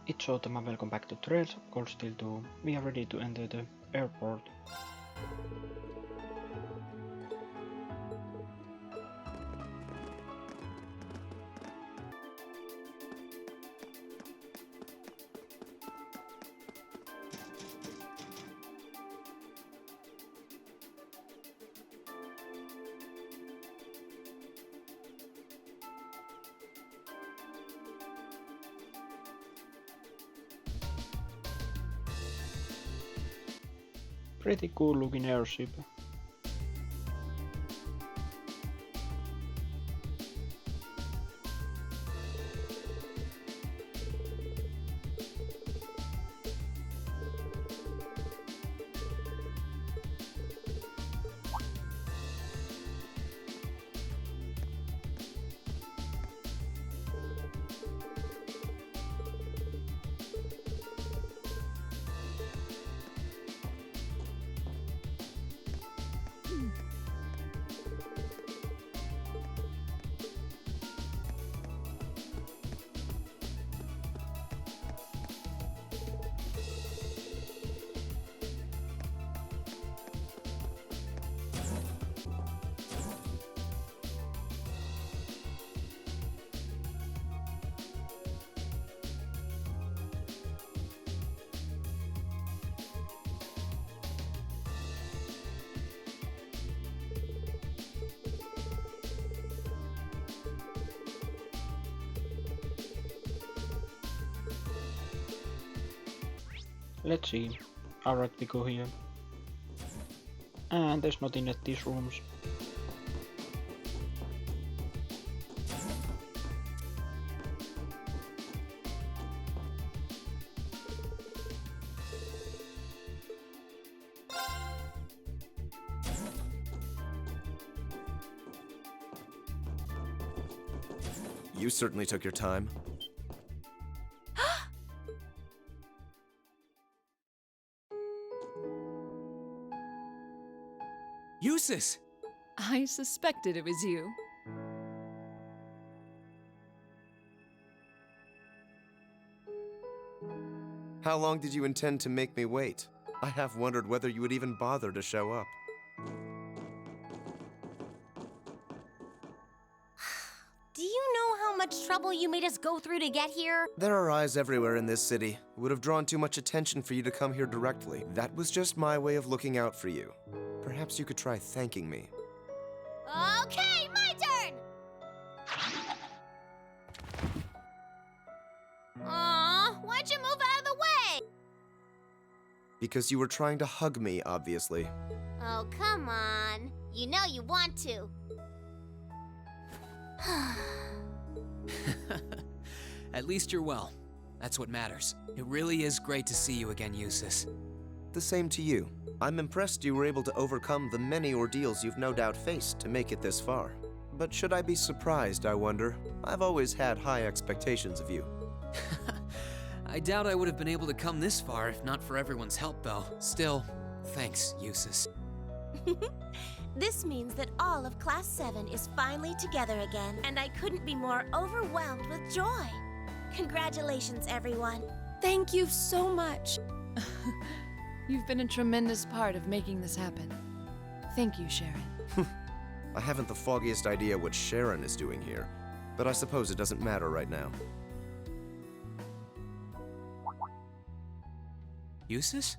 It's autumn and welcome back to Trails of Cold Steel 2. We are ready to enter the airport. Pretty cool looking airship. Let's see. Alright, we go here. And there's nothing at these rooms. You certainly took your time. Jusis! I suspected it was you. How long did you intend to make me wait? I have wondered whether you would even bother to show up. Do you know how much trouble you made us go through to get here? There are eyes everywhere in this city. It would have drawn too much attention for you to come here directly. That was just my way of looking out for you. Perhaps you could try thanking me. Okay, my turn! Aw, why'd you move out of the way? Because you were trying to hug me, obviously. Oh, come on. You know you want to. At least you're well. That's what matters. It really is great to see you again, Jusis. The same to you. I'm impressed you were able to overcome the many ordeals you've no doubt faced to make it this far. But should I be surprised, I wonder? I've always had high expectations of you. I doubt I would have been able to come this far if not for everyone's help, though. Still, thanks, Jusis. This means that all of Class 7 is finally together again, and I couldn't be more overwhelmed with joy. Congratulations, everyone. Thank you so much. You've been a tremendous part of making this happen. Thank you, Sharon. I haven't the foggiest idea what Sharon is doing here, but I suppose it doesn't matter right now. Jusis?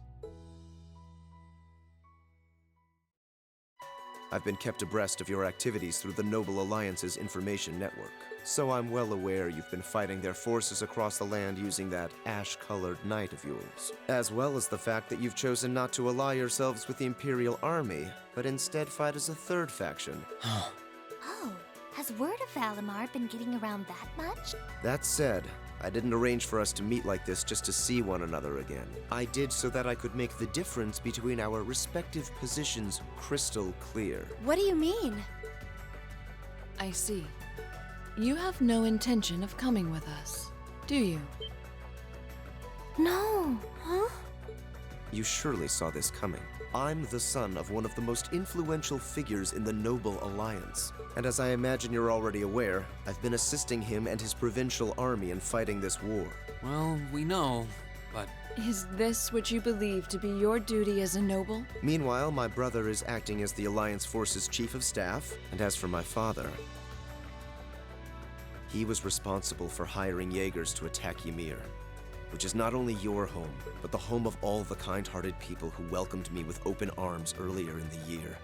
I've been kept abreast of your activities through the Noble Alliance's information network, so I'm well aware you've been fighting their forces across the land using that ash-colored knight of yours, as well as the fact that you've chosen not to ally yourselves with the Imperial Army, but instead fight as a third faction. Oh, has word of Valimar been getting around that much? That said, I didn't arrange for us to meet like this just to see one another again. I did so that I could make the difference between our respective positions crystal clear. What do you mean? I see. You have no intention of coming with us, do you? No. Huh? You surely saw this coming. I'm the son of one of the most influential figures in the Noble Alliance. And as I imagine you're already aware, I've been assisting him and his provincial army in fighting this war. Well, we know, but... Is this what you believe to be your duty as a noble? Meanwhile, my brother is acting as the Alliance Force's chief of staff, and as for my father, he was responsible for hiring Jaegers to attack Ymir, which is not only your home, but the home of all the kind-hearted people who welcomed me with open arms earlier in the year.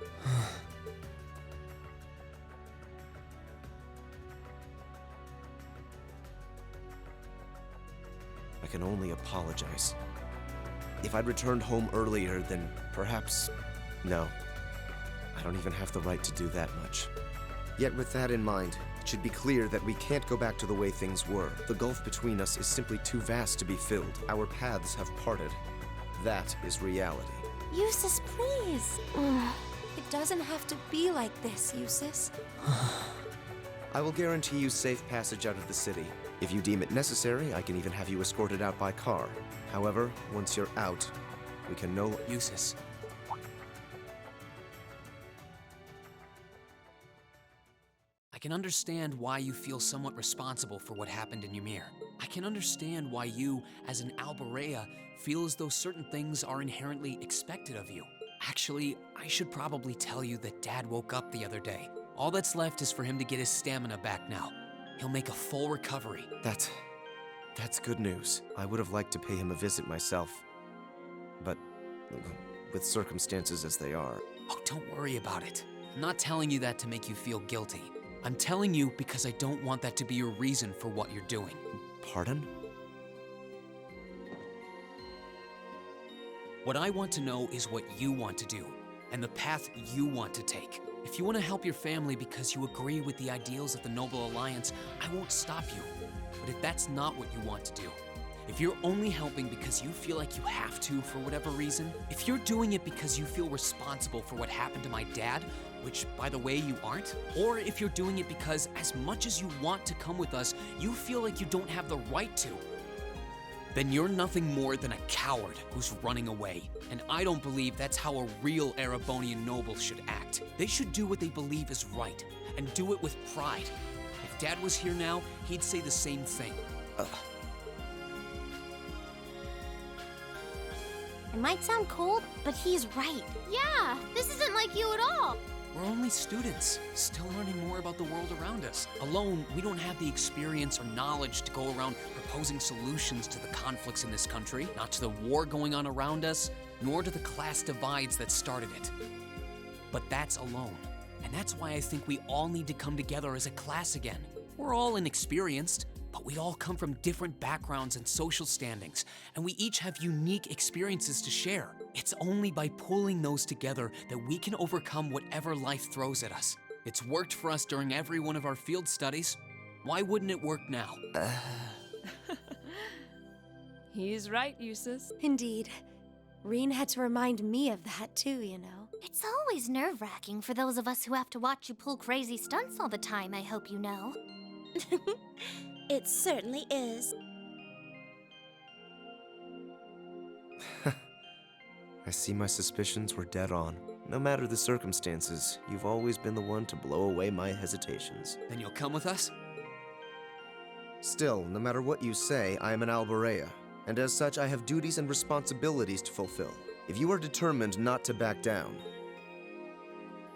I can only apologize. If I'd returned home earlier, then perhaps... No. I don't even have the right to do that much. Yet with that in mind, it should be clear that we can't go back to the way things were. The gulf between us is simply too vast to be filled. Our paths have parted. That is reality. Jusis, please. It doesn't have to be like this, Jusis. I will guarantee you safe passage out of the city. If you deem it necessary, I can even have you escorted out by car. However, once you're out, we can no... Jusis. I can understand why you feel somewhat responsible for what happened in Ymir. I can understand why you, as an Albarea, feel as though certain things are inherently expected of you. Actually, I should probably tell you that Dad woke up the other day. All that's left is for him to get his stamina back now. He'll make a full recovery. That's good news. I would have liked to pay him a visit myself. But with circumstances as they are... Oh, don't worry about it. I'm not telling you that to make you feel guilty. I'm telling you because I don't want that to be your reason for what you're doing. Pardon? What I want to know is what you want to do, and the path you want to take. If you want to help your family because you agree with the ideals of the Noble Alliance, I won't stop you. But if that's not what you want to do, if you're only helping because you feel like you have to for whatever reason, if you're doing it because you feel responsible for what happened to my dad, which, by the way, you aren't, or if you're doing it because as much as you want to come with us, you feel like you don't have the right to, then you're nothing more than a coward who's running away. And I don't believe that's how a real Erebonian noble should act. They should do what they believe is right, and do it with pride. If Dad was here now, he'd say the same thing. It might sound cold, but he's right. Yeah, this isn't like you at all. We're only students, still learning more about the world around us. Alone, we don't have the experience or knowledge to go around proposing solutions to the conflicts in this country, not to the war going on around us, nor to the class divides that started it. But that's alone, and that's why I think we all need to come together as a class again. We're all inexperienced, but we all come from different backgrounds and social standings, and we each have unique experiences to share. It's only by pulling those together that we can overcome whatever life throws at us. It's worked for us during every one of our field studies. Why wouldn't it work now? He's right, Jusis. Indeed. Rean had to remind me of that too, you know. It's always nerve-wracking for those of us who have to watch you pull crazy stunts all the time, I hope you know. It certainly is. I see my suspicions were dead on. No matter the circumstances, you've always been the one to blow away my hesitations. Then you'll come with us? Still, no matter what you say, I am an Albarea, and as such I have duties and responsibilities to fulfill. If you are determined not to back down,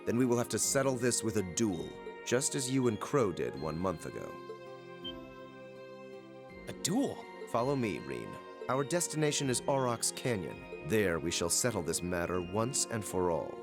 then we will have to settle this with a duel, just as you and Crow did 1 month ago. A duel? Follow me, Rean. Our destination is Aurochs Canyon. There we shall settle this matter once and for all.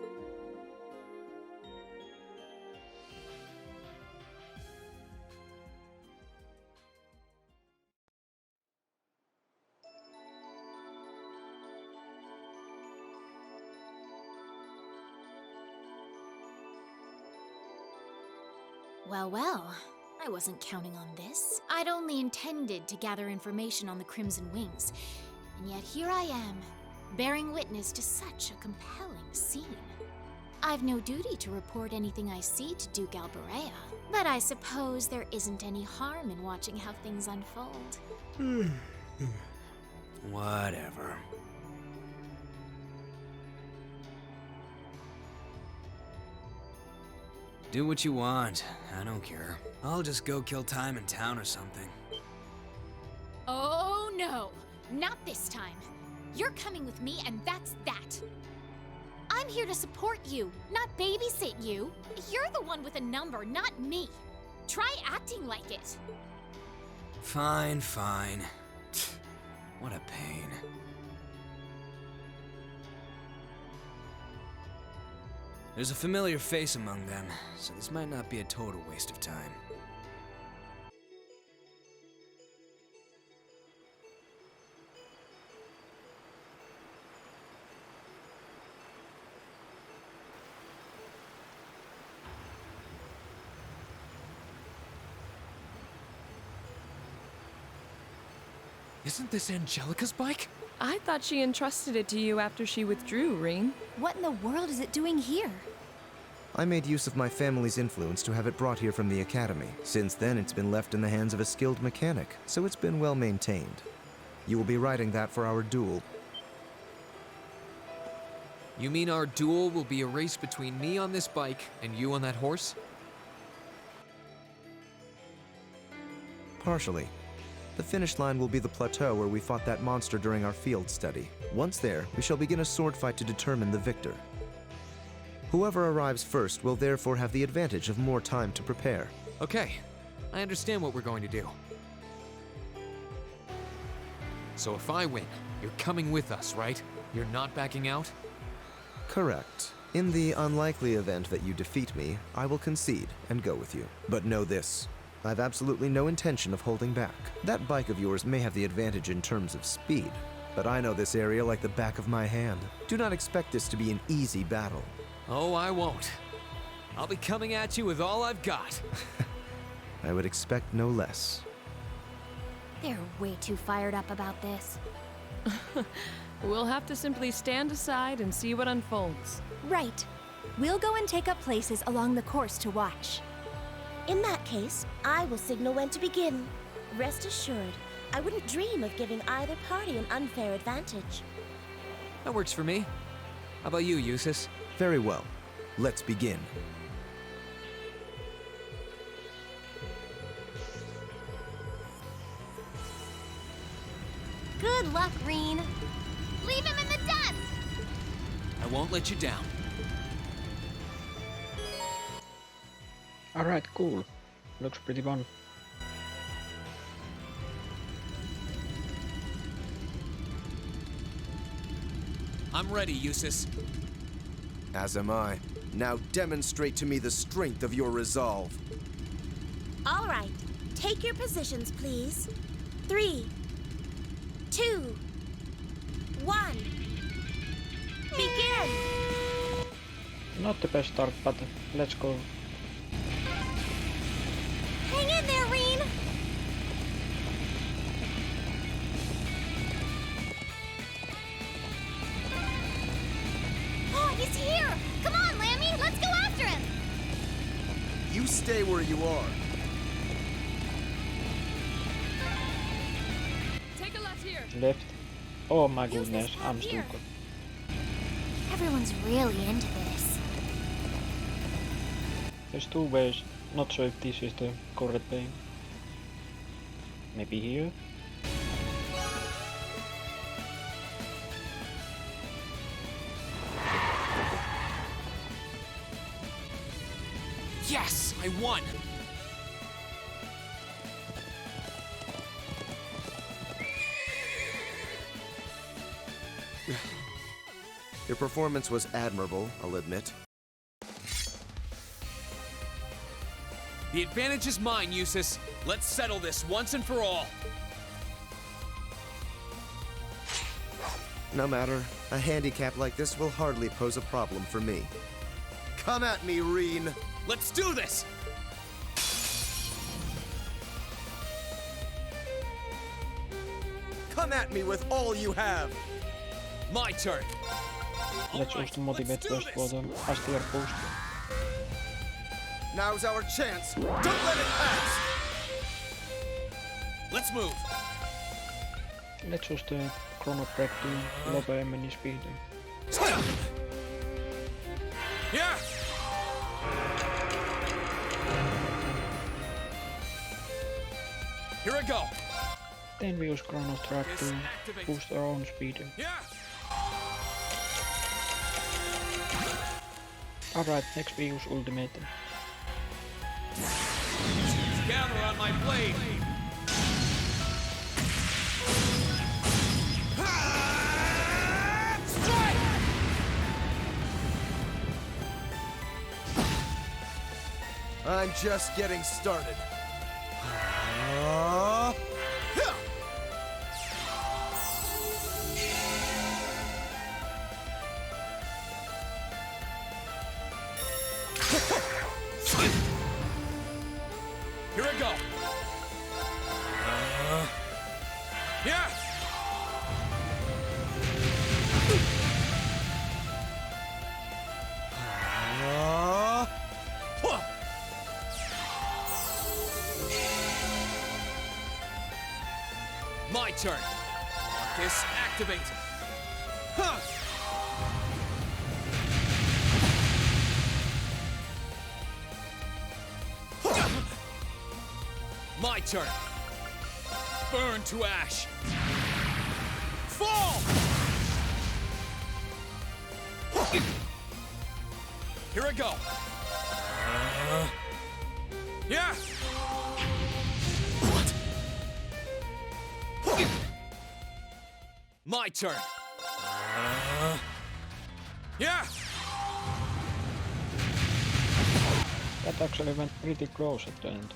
Well, well, I wasn't counting on this. I'd only intended to gather information on the Crimson Wings, and yet here I am, bearing witness to such a compelling scene. I've no duty to report anything I see to Duke Albarea, but I suppose there isn't any harm in watching how things unfold. Whatever. Do what you want. I don't care. I'll just go kill time in town or something. Oh no, not this time. You're coming with me and that's that. I'm here to support you, not babysit you. You're the one with a number, not me. Try acting like it. Fine, fine. What a pain. There's a familiar face among them, so this might not be a total waste of time. Isn't this Angelica's bike? I thought she entrusted it to you after she withdrew, Rean. What in the world is it doing here? I made use of my family's influence to have it brought here from the academy. Since then, it's been left in the hands of a skilled mechanic, so it's been well maintained. You will be riding that for our duel. You mean our duel will be a race between me on this bike and you on that horse? Partially. The finish line will be the plateau where we fought that monster during our field study. Once there, we shall begin a sword fight to determine the victor. Whoever arrives first will therefore have the advantage of more time to prepare. Okay, I understand what we're going to do. So if I win, you're coming with us, right? You're not backing out? Correct. In the unlikely event that you defeat me, I will concede and go with you. But know this. I've absolutely no intention of holding back. That bike of yours may have the advantage in terms of speed, but I know this area like the back of my hand. Do not expect this to be an easy battle. Oh, I won't. I'll be coming at you with all I've got. I would expect no less. They're way too fired up about this. We'll have to simply stand aside and see what unfolds. Right. We'll go and take up places along the course to watch. In that case, I will signal when to begin. Rest assured, I wouldn't dream of giving either party an unfair advantage. That works for me. How about you, Jusis? Very well. Let's begin. Good luck, Rean. Leave him in the dust! I won't let you down. Alright, cool. Looks pretty fun. I'm ready, Jusis. As am I. Now demonstrate to me the strength of your resolve. All right, take your positions, please. 3, 2, 1. Begin! Not the best start, but let's go. Hang in there, Rean! Oh, he's here! Come on, Lammy, let's go after him! You stay where you are. Take a left here. Left. Oh my Use this goodness, path I'm here. stupid. Everyone's really into this. There's two ways. Not sure if this is the correct way. Maybe here? Yes, I won! Your performance was admirable, I'll admit. The advantage is mine, Jusis. Let's settle this once and for all. No matter. A handicap like this will hardly pose a problem for me. Come at me, Rean! Let's do this! Come at me with all you have! My turn. Let's also motivate us for the Astier post. Now's our chance! Don't let it pass! Let's move. Let's just chrono break to lower enemy speed. Yeah. Here I go. Then we use Chrono Trap to boost our own speed. Yeah. Alright, next we use Ultimate. Gather on my blade. Strike! I'm just getting started. Here I go. Yeah. My turn. This activate. Huh. My turn. Burn to ash. Fall! Here I go. Yeah! What? My turn. Yeah! That actually went pretty close at the end.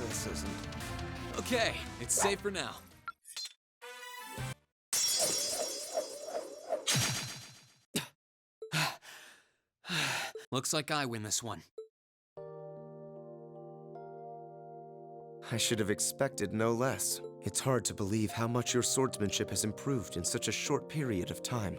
This isn't... Okay, it's safe for now. Looks like I win this one. I should have expected no less. It's hard to believe how much your swordsmanship has improved in such a short period of time.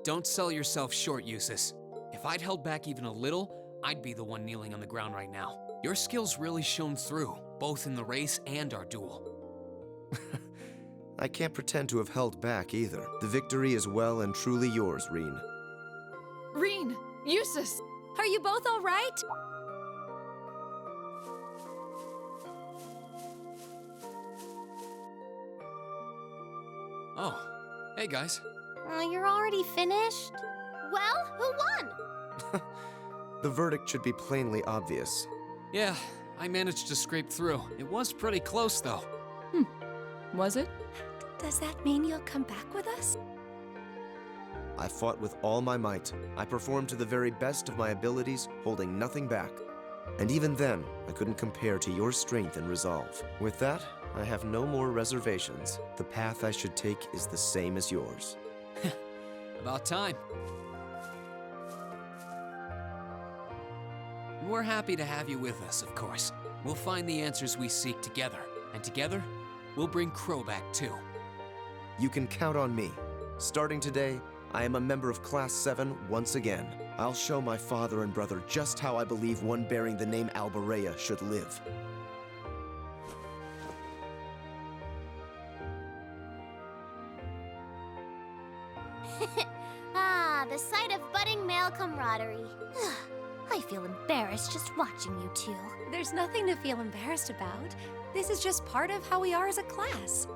Don't sell yourself short, Jusis. If I'd held back even a little, I'd be the one kneeling on the ground right now. Your skills really shone through, both in the race and our duel. I can't pretend to have held back either. The victory is well and truly yours, Rean. Rean! Jusis! Are you both all right? Oh, hey guys. You're already finished? Well, who won? The verdict should be plainly obvious. Yeah, I managed to scrape through. It was pretty close though. Was it? Does that mean you'll come back with us? I fought with all my might. I performed to the very best of my abilities, holding nothing back. And even then, I couldn't compare to your strength and resolve. With that, I have no more reservations. The path I should take is the same as yours. About time. We're happy to have you with us, of course. We'll find the answers we seek together, and together, we'll bring Crow back too. You can count on me. Starting today, I am a member of Class 7 once again. I'll show my father and brother just how I believe one bearing the name Albarea should live. The sight of budding male camaraderie. I feel embarrassed just watching you two. There's nothing to feel embarrassed about. This is just part of how we are as a class.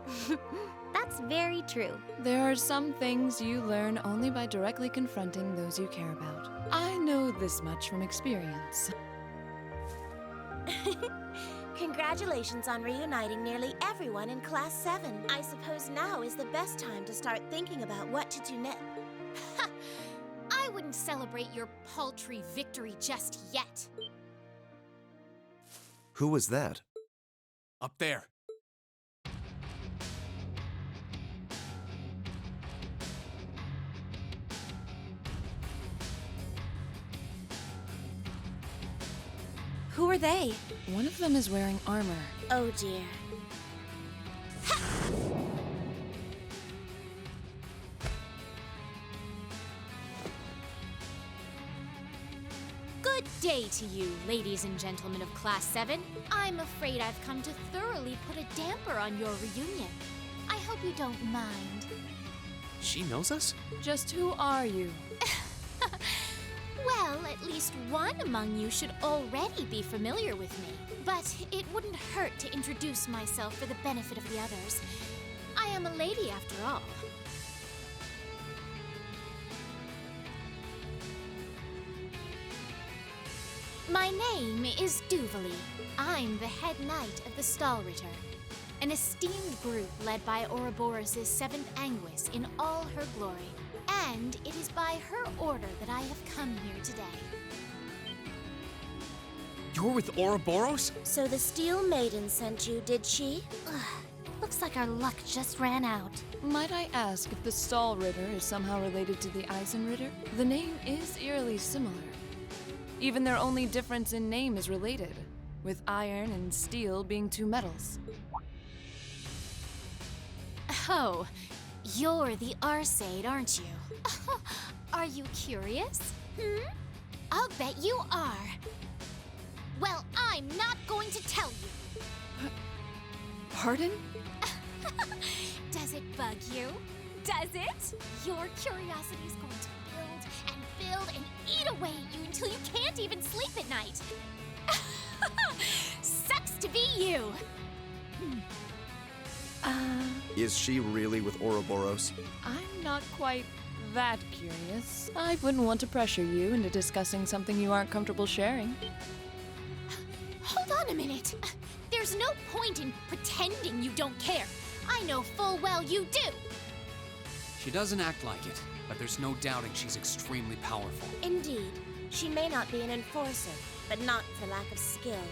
That's very true. There are some things you learn only by directly confronting those you care about. I know this much from experience. Congratulations on reuniting nearly everyone in Class 7. I suppose now is the best time to start thinking about what to do next. I wouldn't celebrate your paltry victory just yet. Who was that? Up there. Who are they? One of them is wearing armor. Oh dear. Good day to you, ladies and gentlemen of Class 7. I'm afraid I've come to thoroughly put a damper on your reunion. I hope you don't mind. She knows us? Just who are you? Well, at least one among you should already be familiar with me. But it wouldn't hurt to introduce myself for the benefit of the others. I am a lady after all. My name is Duvalie. I'm the head knight of the Stalritter, an esteemed group led by Ouroboros' 7th Anguis in all her glory. And it is by her order that I have come here today. You're with Ouroboros? So the Steel Maiden sent you, did she? Looks like our luck just ran out. Might I ask if the Stahlritter is somehow related to the Eisenritter? The name is eerily similar. Even their only difference in name is related, with iron and steel being 2 metals. Oh, you're the Arseid, aren't you? Are you curious? I'll bet you are. Well, I'm not going to tell you. Pardon? Does it bug you? Does it? Your curiosity is going to build and eat away at you until you can't even sleep at night. Sucks to be you. Is she really with Ouroboros? I'm not quite that curious. I wouldn't want to pressure you into discussing something you aren't comfortable sharing. Hold on a minute. There's no point in pretending you don't care. I know full well you do. She doesn't act like it, but there's no doubting she's extremely powerful. Indeed. She may not be an enforcer, but not for lack of skill.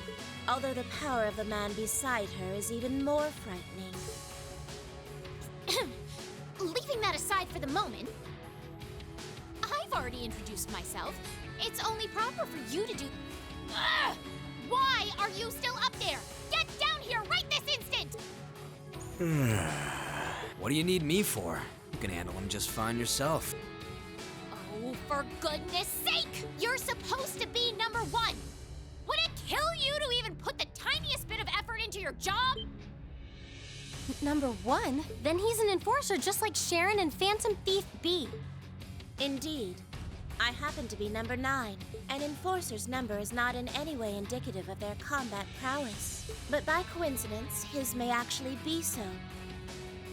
Although the power of the man beside her is even more frightening. Leaving that aside for the moment, I've already introduced myself. It's only proper for you to do... Ugh! Why are you still up there? Get down here right this instant! What do you need me for? You can handle him just fine yourself. Oh, for goodness sake! You're supposed to be number 1! Would it kill you to even put the tiniest bit of effort into your job? Number 1? Then he's an enforcer just like Sharon and Phantom Thief B. Indeed. I happen to be number 9. An enforcer's number is not in any way indicative of their combat prowess. But by coincidence, his may actually be so.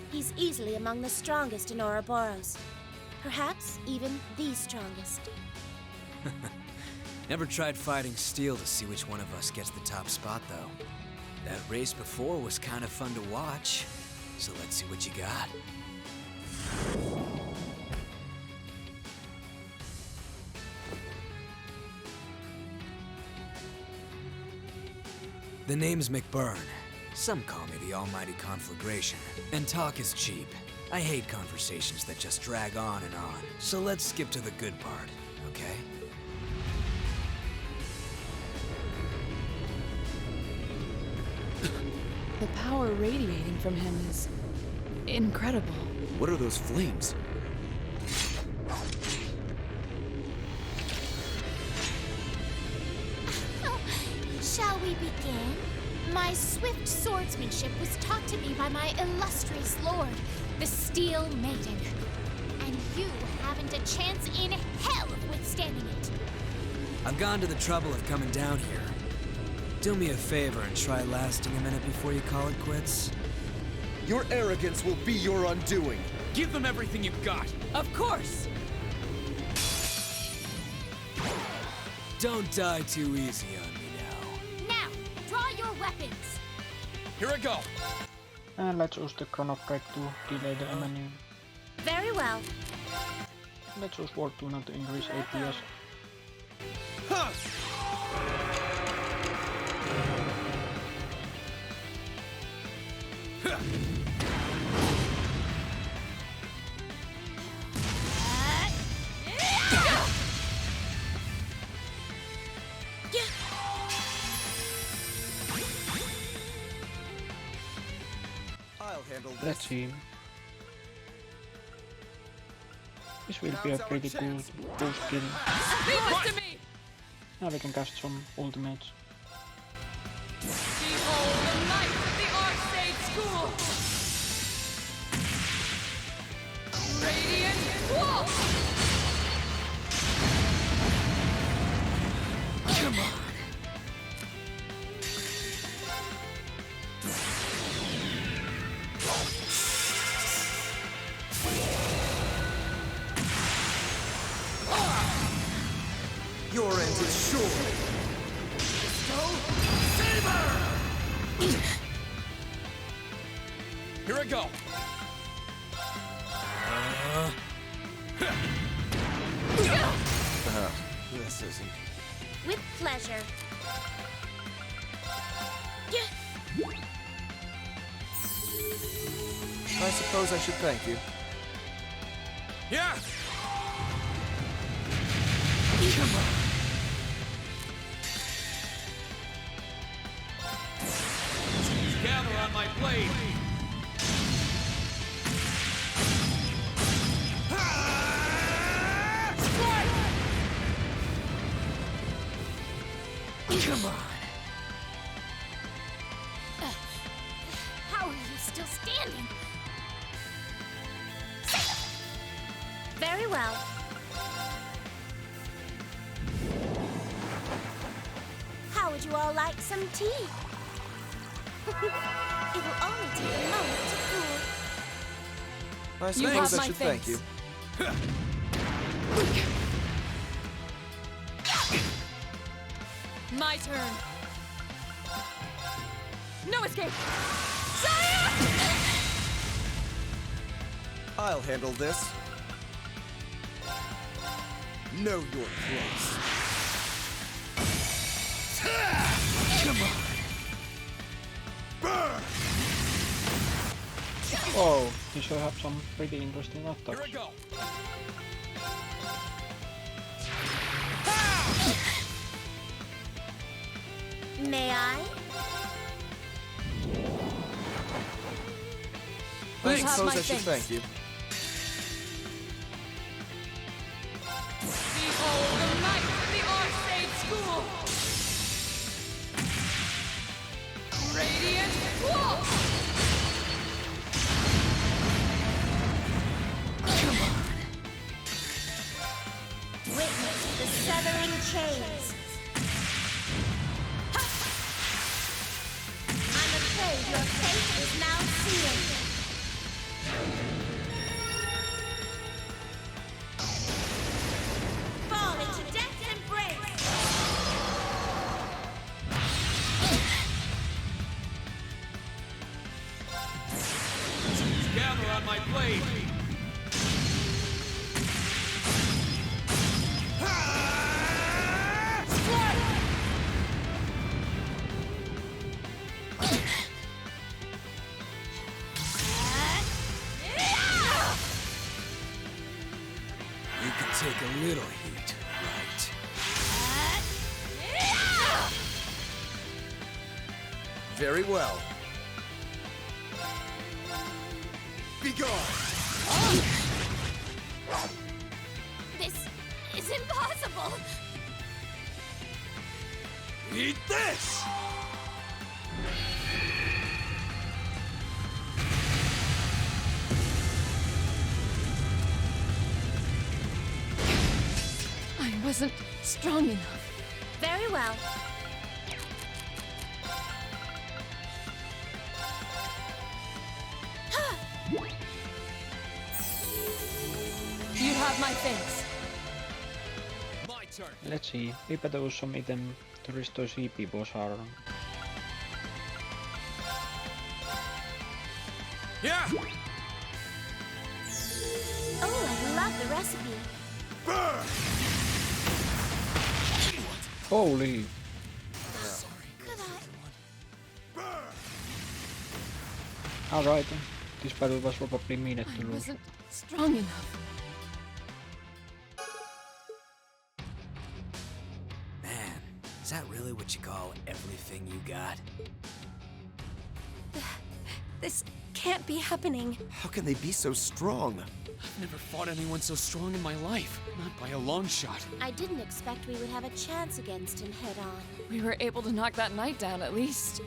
He's easily among the strongest in Ouroboros. Perhaps even the strongest. Never tried fighting steel to see which one of us gets the top spot, though. That race before was kind of fun to watch, so let's see what you got. The name's McBurn. Some call me the almighty conflagration. And talk is cheap. I hate conversations that just drag on and on. So let's skip to the good part, okay? The power radiating from him is incredible. What are those flames? Shall we begin? My swift swordsmanship was taught to me by my illustrious lord, the Steel Maiden. And you haven't a chance in hell of withstanding it. I've gone to the trouble of coming down here. Do me a favor and try lasting a minute before you call it quits. Your arrogance will be your undoing. Give them everything you've got. Of course! Don't die too easy on me now. Now, draw your weapons. Here I go. And let's use the Chrono Break to delay the enemy. Very well. Let's use War Tuna to increase APS. I'll handle this. Let's see. This will be a pretty good boost kill. Leave this to me! Now we can cast some ultimates. Behold the might of the Arseid School! Radiant Wolf! Your end is sure. Here I go. This isn't. With pleasure. I suppose I should thank you. Yeah. Come on. Gather on my blade. Come on. How are you still standing? Very well. How would you all like some tea? It will only take a moment to cool. I You suppose have I my should thank thanks. you. My turn. No escape. Sire! I'll handle this. Know your place. Come on. Oh, he should have some pretty interesting Here I attacks. go. May I? I have suppose my I should thanks. thank you. Behold the might of the Arcade School! Radiant Wolf! Witness the severing chains. I'm afraid your fate is now sealed. Fall into death's embrace. Gather on my blade. You can take a little heat, right? Very well. Be gone! This is impossible! Eat this! I wasn't strong enough. Very well. You have my thanks. My turn. Let's see, maybe there was some item to restore CP boss armor. Yeah. Oh, I love the recipe. Holy! Alright, this battle was probably needed I to lose. wasn't strong enough. Man, is that really what you call everything you got? This can't be happening. How can they be so strong? I've never fought anyone so strong in my life. Not by a long shot. I didn't expect we would have a chance against him head on. We were able to knock that knight down at least.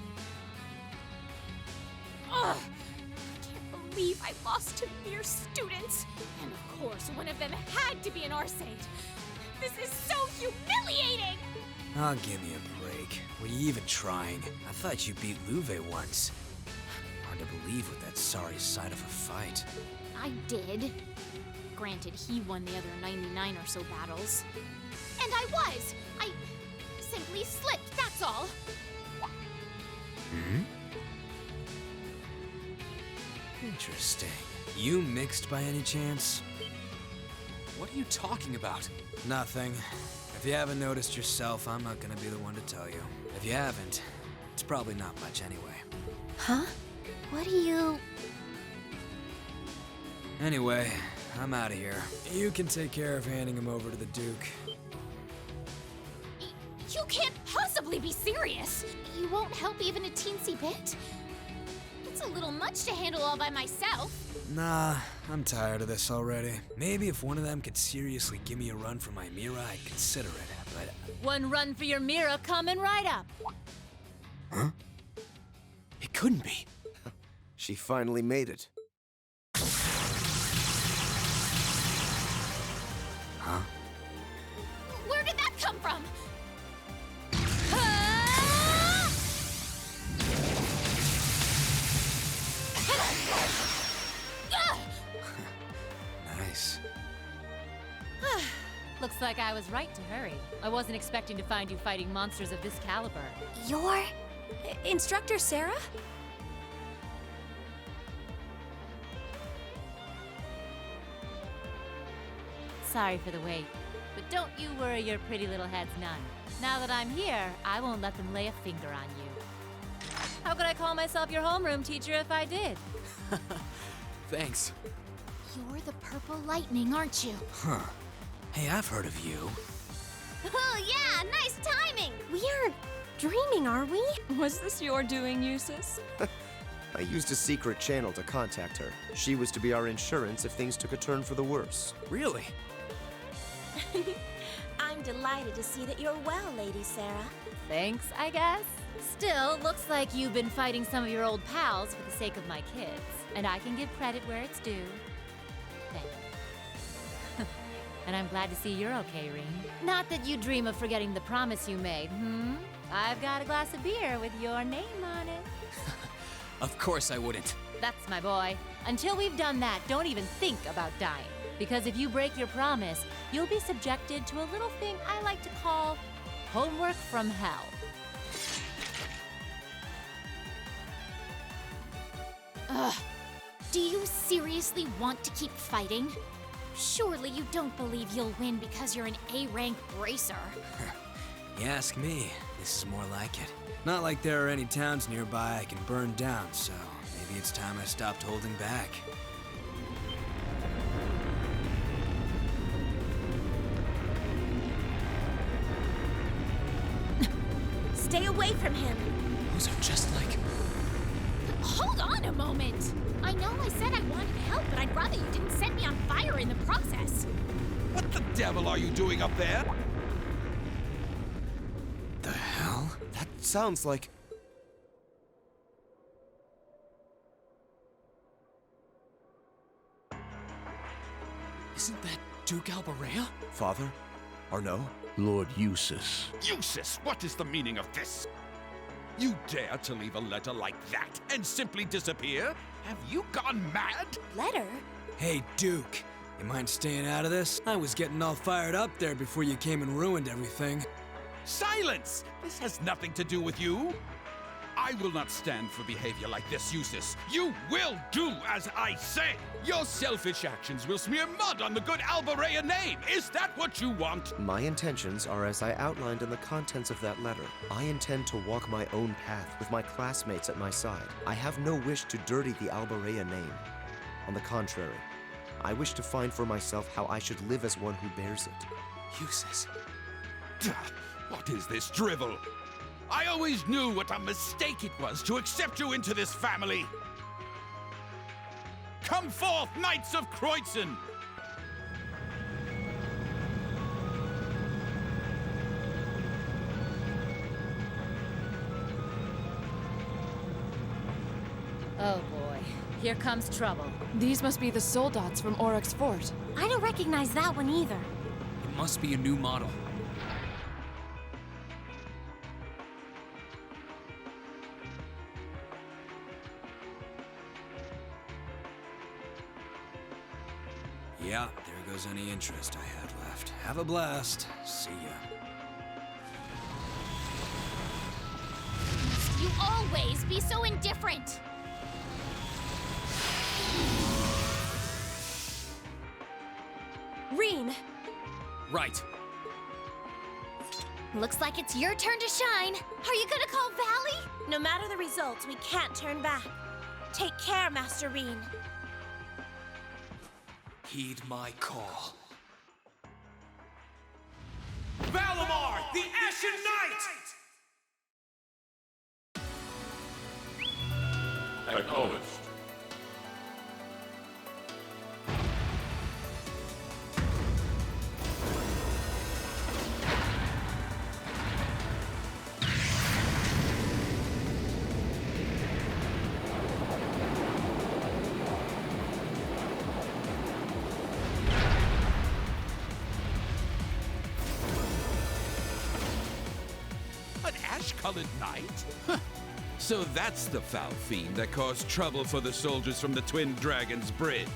Ugh! I can't believe I lost to mere students. And of course, one of them had to be an Arcade. This is so humiliating! Oh, give me a break. Were you even trying? I thought you beat Luve once. Hard to believe what that sorry side of a fight. I did. Granted, he won the other 99 or so battles. And I was! I simply slipped, that's all! Hmm? Interesting. You mixed by any chance? What are you talking about? Nothing. If you haven't noticed yourself, I'm not gonna be the one to tell you. If you haven't, it's probably not much anyway. Huh? What do you... Anyway, I'm out of here. You can take care of handing him over to the Duke. You can't possibly be serious! You won't help even a teensy bit? It's a little much to handle all by myself. Nah, I'm tired of this already. Maybe if one of them could seriously give me a run for my Mira, I'd consider it, but... One run for your Mira coming right up. Huh? It couldn't be. She finally made it. Huh? Where did that come from? Nice. Looks like I was right to hurry. I wasn't expecting to find you fighting monsters of this caliber. You're... Instructor Sara? Sorry for the wait, but don't you worry your pretty little heads none. Now that I'm here, I won't let them lay a finger on you. How could I call myself your homeroom teacher if I did? Thanks. You're the Purple Lightning, aren't you? Huh. Hey, I've heard of you. Oh yeah, nice timing! We aren't dreaming, are we? Was this your doing, Jusis? I used a secret channel to contact her. She was to be our insurance if things took a turn for the worse. Really? I'm delighted to see that you're well, Lady Sara. Thanks, I guess. Still, looks like you've been fighting some of your old pals for the sake of my kids. And I can give credit where it's due. Thank you. And I'm glad to see you're okay, Rean. Not that you dream of forgetting the promise you made, hmm? I've got a glass of beer with your name on it. Of course I wouldn't. That's my boy. Until we've done that, don't even think about dying. Because if you break your promise, you'll be subjected to a little thing I like to call homework from hell. Ugh. Do you seriously want to keep fighting? Surely you don't believe you'll win because you're an A-rank bracer. You ask me, this is more like it. Not like there are any towns nearby I can burn down, so maybe it's time I stopped holding back. Stay away from him. Those are just like... Hold on a moment! I know I said I wanted help, but I'd rather you didn't set me on fire in the process. What the devil are you doing up there? The hell? That sounds like... Isn't that Duke Albarea? Father? Or no? Lord Jusis. Jusis, what is the meaning of this? You dare to leave a letter like that and simply disappear? Have you gone mad? Letter? Hey, Duke, you mind staying out of this? I was getting all fired up there before you came and ruined everything. Silence! This has nothing to do with you. I will not stand for behavior like this, Jusis. You will do as I say. Your selfish actions will smear mud on the good Albarea name. Is that what you want? My intentions are as I outlined in the contents of that letter. I intend to walk my own path with my classmates at my side. I have no wish to dirty the Albarea name. On the contrary, I wish to find for myself how I should live as one who bears it. Jusis. What is this drivel? I always knew what a mistake it was to accept you into this family. Come forth, Knights of Kreutzen! Oh boy, here comes trouble. These must be the soldats from Oryx Fort. I don't recognize that one either. It must be a new model. Yeah, there goes any interest I had left. Have a blast. See ya. Must you always be so indifferent? Rean! Right. Looks like it's your turn to shine. Are you gonna call Valley? No matter the result, we can't turn back. Take care, Master Rean. Heed my call. Valimar, the Ashen Knight! Acknowledged. An ash-colored knight? Huh. So that's the foul fiend that caused trouble for the soldiers from the Twin Dragons Bridge.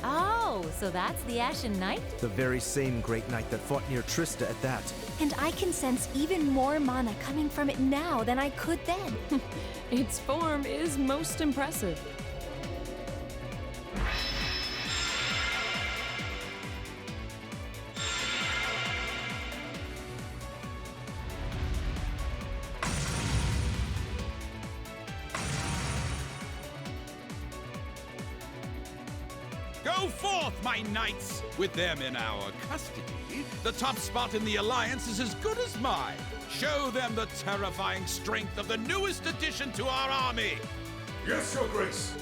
Oh, so that's the Ashen Knight? The very same great knight that fought near Trista at that. And I can sense even more mana coming from it now than I could then. Its form is most impressive. Go forth, my knights! With them in our custody, the top spot in the Alliance is as good as mine. Show them the terrifying strength of the newest addition to our army! Yes, Your Grace.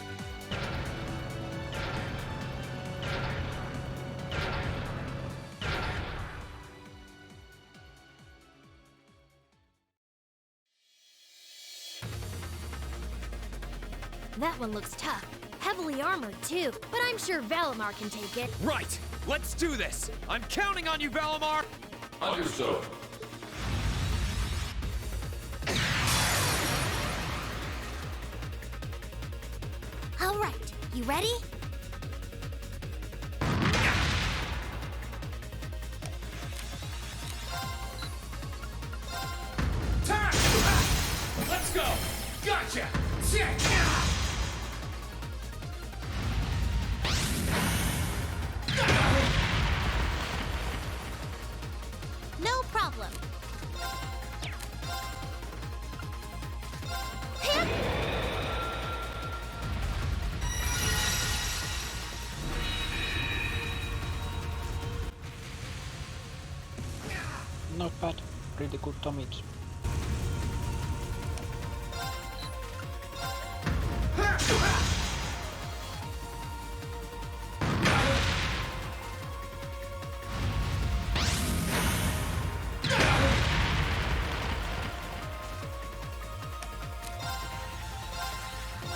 That one looks tough. Heavily armored, too. But I'm sure Valimar can take it. Right! Let's do this! I'm counting on you, Valimar! Understood. All right, you ready? Time! Let's go! Gotcha! No problem. Hip! Not bad. Pretty good damage.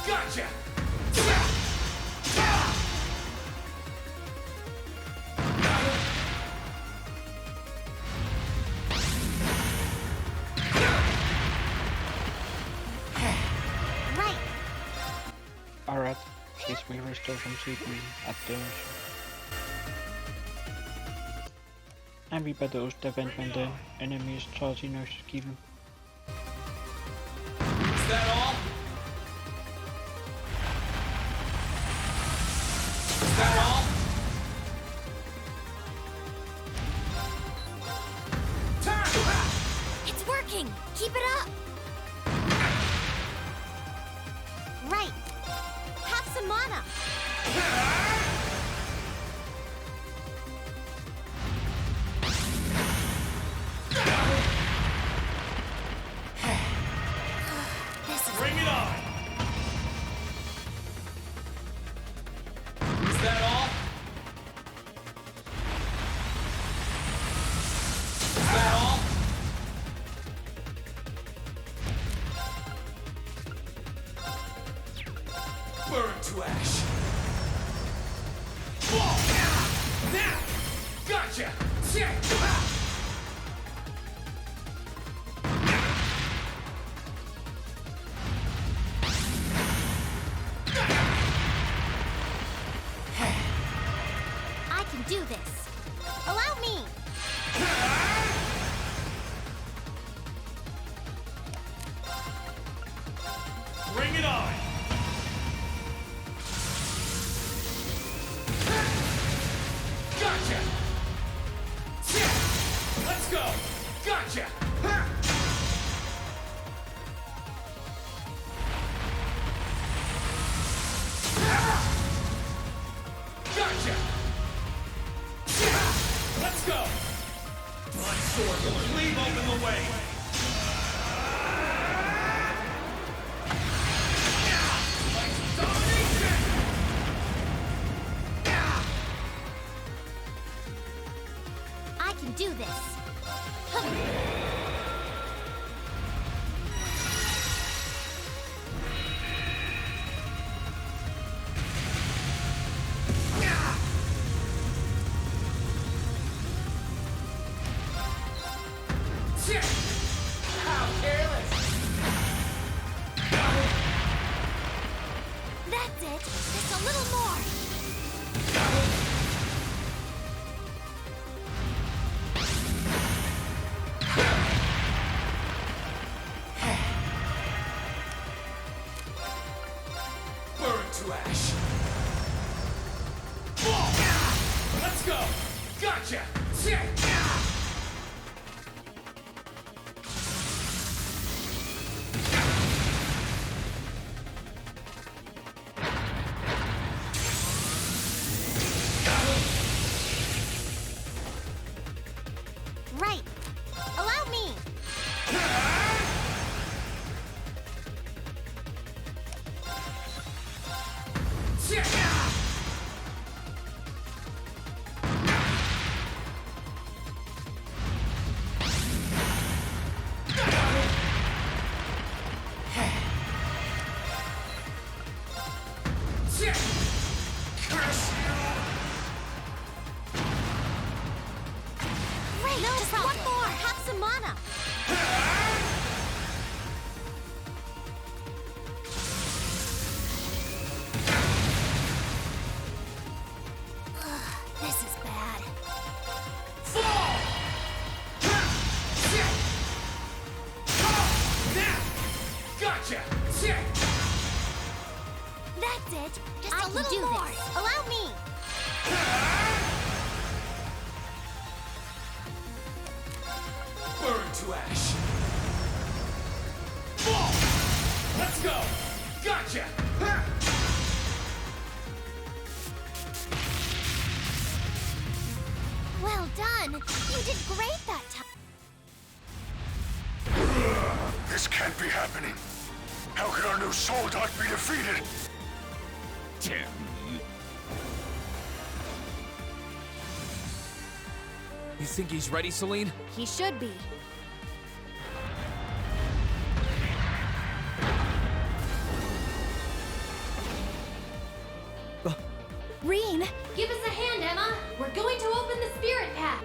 Gotcha! Right. Alright, this will restore some CP at turns. And we better use defend when the enemy is charging us given. Is that all? Is that all? Time! It's working. Keep it up. Right. Have some mana. This is Bring it on! Is that all? Is that all? Burn to ash! Whoa! Now! Gotcha! do this. Allow me! Bring it on! Gotcha! Let's go! Gotcha! Gotcha! Let's go! My sword will cleave open the way! I can do this. How careless! That's it. Just a little more. Burn to ash! Let's go! Gotcha! Right. Allow me! Great, No, just one one more! Have some mana! This is bad. Fall! Gotcha! That's it. Just I a can little do more. this. Allow me! Burn to ash! Fall! Let's go! Gotcha! Well done! You did great that time! This can't be happening. How could our new soldat be defeated? Damn you. You think he's ready, Celine? He should be. Rean! Give us a hand, Emma. We're going to open the spirit path.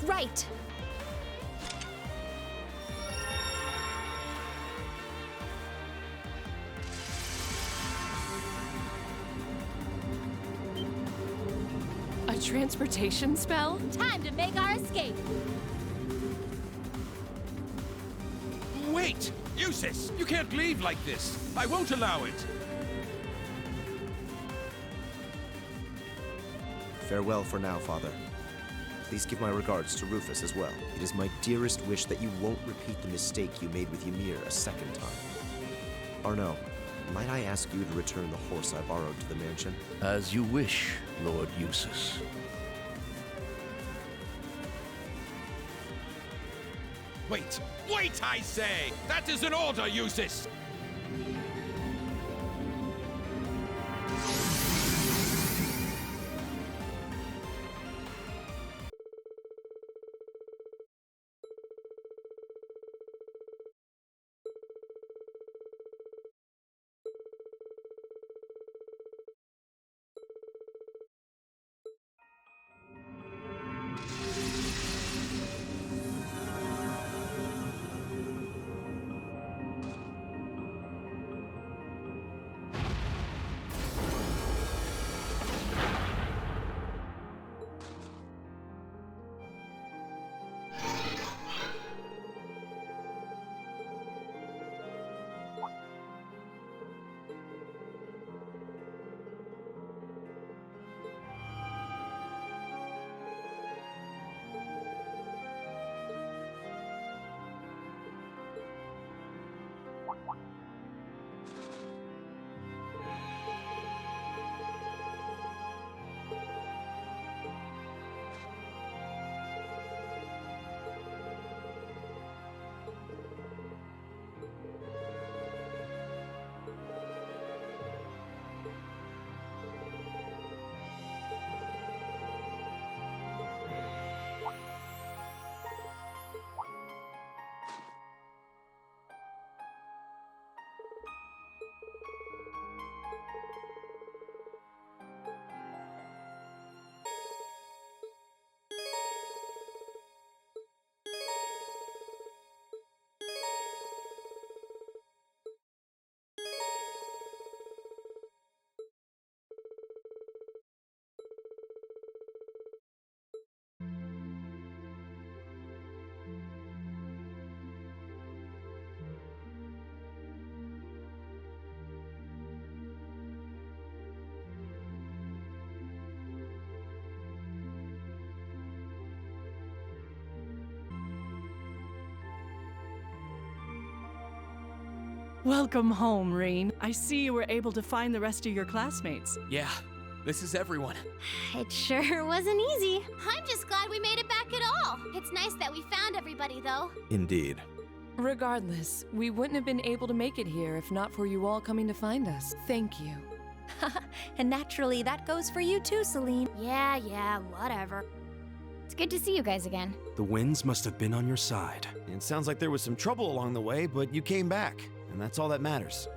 Right! A transportation spell? Time to make our escape. Wait! Jusis! You can't leave like this! I won't allow it! Farewell for now, Father. Please give my regards to Rufus as well. It is my dearest wish that you won't repeat the mistake you made with Ymir a second time. Arno, might I ask you to return the horse I borrowed to the mansion? As you wish, Lord Jusis. Wait! Wait, I say! That is an order, Jusis! Welcome home, Rean. I see you were able to find the rest of your classmates. Yeah, this is everyone. It sure wasn't easy. I'm just glad we made it back at all. It's nice that we found everybody, though. Indeed. Regardless, we wouldn't have been able to make it here if not for you all coming to find us. Thank you. And naturally, that goes for you too, Celine. Yeah, whatever. It's good to see you guys again. The winds must have been on your side. It sounds like there was some trouble along the way, but you came back, and that's all that matters.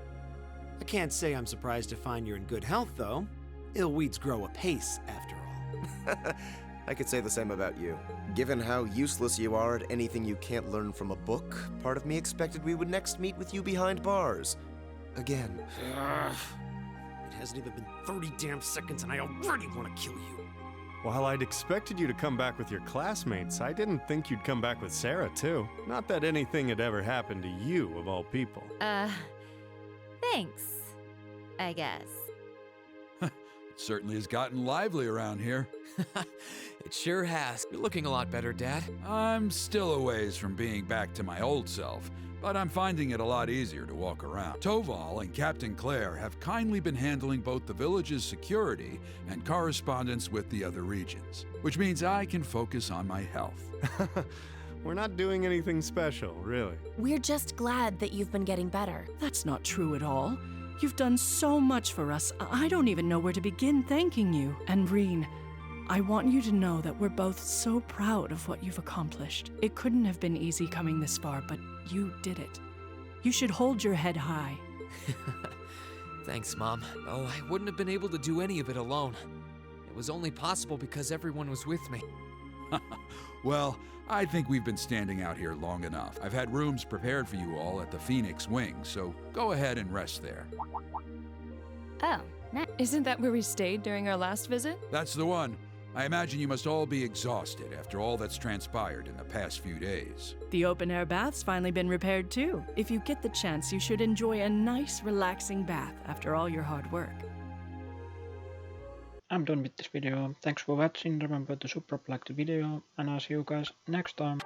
I can't say I'm surprised to find you're in good health, though. Ill weeds grow apace, after all. I could say the same about you. Given how useless you are at anything you can't learn from a book, part of me expected we would next meet with you behind bars. Again. It hasn't even been 30 damn seconds and I already want to kill you. While I'd expected you to come back with your classmates, I didn't think you'd come back with Sara, too. Not that anything had ever happened to you, of all people. Thanks, I guess. It certainly has gotten lively around here. It sure has. You're looking a lot better, Dad. I'm still a ways from being back to my old self, but I'm finding it a lot easier to walk around. Toval and Captain Claire have kindly been handling both the village's security and correspondence with the other regions, which means I can focus on my health. We're not doing anything special, really. We're just glad that you've been getting better. That's not true at all. You've done so much for us. I don't even know where to begin thanking you. And Rean, I want you to know that we're both so proud of what you've accomplished. It couldn't have been easy coming this far, but you did it. You should hold your head high. Thanks, Mom. Oh, I wouldn't have been able to do any of it alone. It was only possible because everyone was with me. Well, I think we've been standing out here long enough. I've had rooms prepared for you all at the Phoenix Wing, so go ahead and rest there. Oh, nice. Isn't that where we stayed during our last visit? That's the one. I imagine you must all be exhausted after all that's transpired in the past few days. The open-air bath's finally been repaired too. If you get the chance, you should enjoy a nice, relaxing bath after all your hard work. I'm done with this video. Thanks for watching. Remember to super like the video, and I'll see you guys next time.